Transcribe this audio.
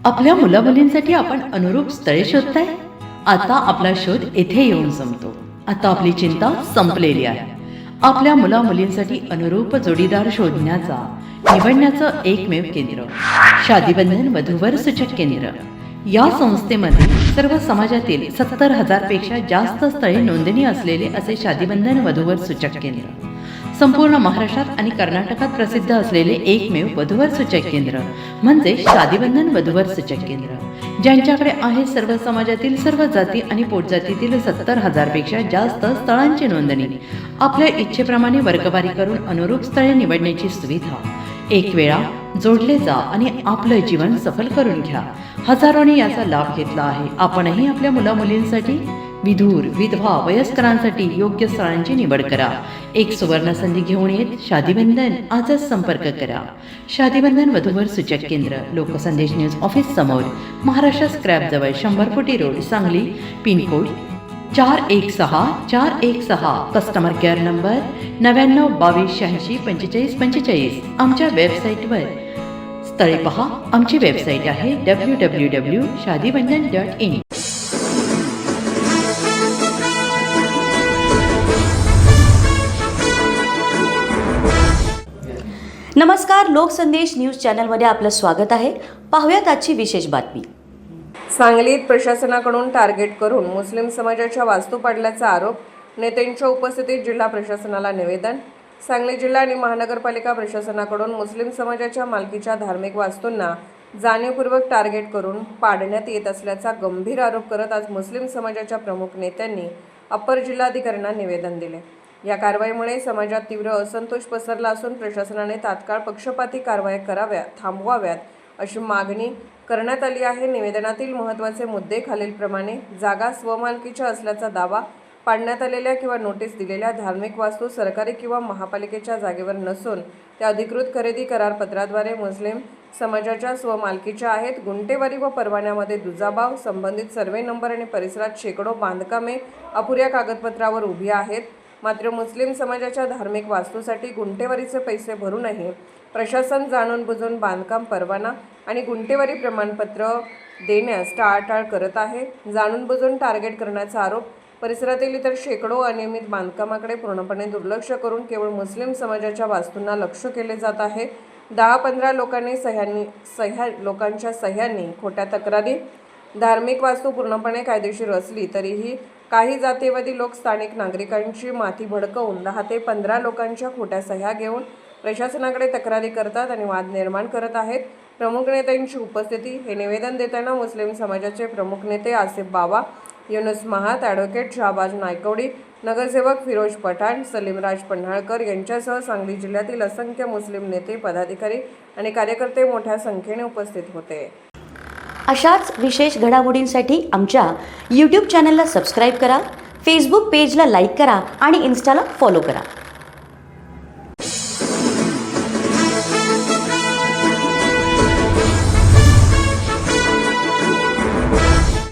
आपल्या मुलामुलींसाठी आपण अनुरूप स्थळे शोधताय? आता आपला शोध येथे येऊन संपतो. आता आपली चिंता संपलेली आहे. आपल्या मुलामुलींसाठी अनुरूप जोडीदार शोधण्याचा निवडण्याचं एकमेव केंद्र शादीबंधन वधूवर सूचक केंद्र. या संस्थेमध्ये सर्व समाजातील 70,000 पेक्षा जास्त स्थळे नोंदणी असलेले असे शादीबंधन वधूवर सूचक केंद्र. संपूर्ण महाराष्ट्रात आणि कर्नाटकात प्रसिद्ध असलेले एकमेव वधूवर सूचक केंद्र म्हणजे शादीबंधन वधूवर सूचक केंद्र, ज्यांच्याकडे आहे सर्व समाजातील सर्व जाती आणि पोटजातीतील 70,000 पेक्षा जास्त स्थळांची नोंदणी. आपल्या इच्छेप्रमाणे वर्गवारी करून अनुरूप स्थळे निवडण्याची सुविधा. एक वेळा जोडले जा आणि आपलं जीवन सफल करून घ्या. हजारोंनी याचा लाभ घेतला आहे. आपणही आपल्या मुलामुलींसाठी, विधूर, विधवा, वयस्करांसाठी योग्य स्थळांची निवड करा. एक सुवर्ण संधी घेऊन येत शादीबंधन. आजच संपर्क करा. शादीबंधन वधूवर सूचक केंद्र, लोकसंदेश न्यूज ऑफिस समोर, महाराष्ट्र स्क्रॅप जवळ, 100 फुटी road, Sangli. Pincode 416416. Customer care number 9922864545. आमच्या वेबसाईटवर स्थळे पहा. आमची वेबसाईट आहे www.shadibandhan.in. नमस्कार, लोकसंदेश न्यूज चॅनलमध्ये आपलं स्वागत आहे. पाहूयात आजची विशेष बातमी. सांगलीत प्रशासनाकडून टार्गेट करून मुस्लिम समाजाच्या वास्तू पाडल्याचा आरोप. नेत्यांच्या उपस्थितीत जिल्हा प्रशासनाला निवेदन. सांगली जिल्हा आणि महानगरपालिका प्रशासनाकडून मुस्लिम समाजाच्या मालकीच्या धार्मिक वास्तूंना जाणीवपूर्वक टार्गेट करून पाडण्यात येत असल्याचा गंभीर आरोप करत आज मुस्लिम समाजाच्या प्रमुख नेत्यांनी अप्पर जिल्हाधिकाऱ्यांना निवेदन दिले. या कारवाईमुळे समाजात तीव्र असंतोष पसरला असून प्रशासनाने तात्काळ पक्षपाती कारवाया थांबवाव्यात अशी मागणी करण्यात आली आहे. निवेदनातील महत्त्वाचे मुद्दे खालीलप्रमाणे. जागा स्वमालकीच्या असल्याचा दावा. पाडण्यात आलेल्या किंवा नोटीस दिलेल्या धार्मिक वास्तू सरकारी किंवा महापालिकेच्या जागेवर नसून त्या अधिकृत खरेदी करारपत्राद्वारे मुस्लिम समाजाच्या स्वमालकीच्या आहेत. गुंठेवारी व परवान्यामध्ये दुजाभाव. संबंधित सर्वे नंबर आणि परिसरात शेकडो बांधकामे अपुऱ्या कागदपत्रावर उभी आहेत. मात्र मुस्लिम समाजाच्या धार्मिक वास्तूसाठी गुंठेवारीचे पैसे भरूनही प्रशासन जाणून बुजून बांधकाम परवाना आणि गुंठेवारी प्रमाणपत्र देण्यास टाळाटाळ करत आहे. जाणून बुजून टार्गेट करण्याचा आरोप. परिसरातील इतर शेकडो अनियमित बांधकामाकडे पूर्णपणे दुर्लक्ष करून केवळ मुस्लिम समाजाच्या वास्तूंना लक्ष केले जात आहे. 10-15 लोकांच्या सह्यांनी खोट्या तक्रारी. धार्मिक वास्तू पूर्णपणे कायदेशीर असली तरीही काही जातीयवादी लोक स्थानिक नागरिकांची माथी भडकवून 10 ते 15 लोकांच्या खोट्या सह्या घेऊन प्रशासनाकडे तक्रारी करतात आणि वाद निर्माण करत आहेत. प्रमुख नेत्यांची उपस्थिती. हे निवेदन देताना मुस्लिम समाजाचे प्रमुख नेते आसिफ बावा, युनुस महात, ॲडव्होकेट शहाबाज नायकवडी, नगरसेवक फिरोज पठाण, सलीमराज पन्हाळकर यांच्यासह सांगली जिल्ह्यातील असंख्य मुस्लिम नेते, पदाधिकारी आणि कार्यकर्ते मोठ्या संख्येने उपस्थित होते. अशाच विशेष घडामोडींसाठी आमच्या YouTube चॅनलला सबस्क्राईब करा, फेसबुक पेजला लाईक करा आणि इन्स्टाला फॉलो करा.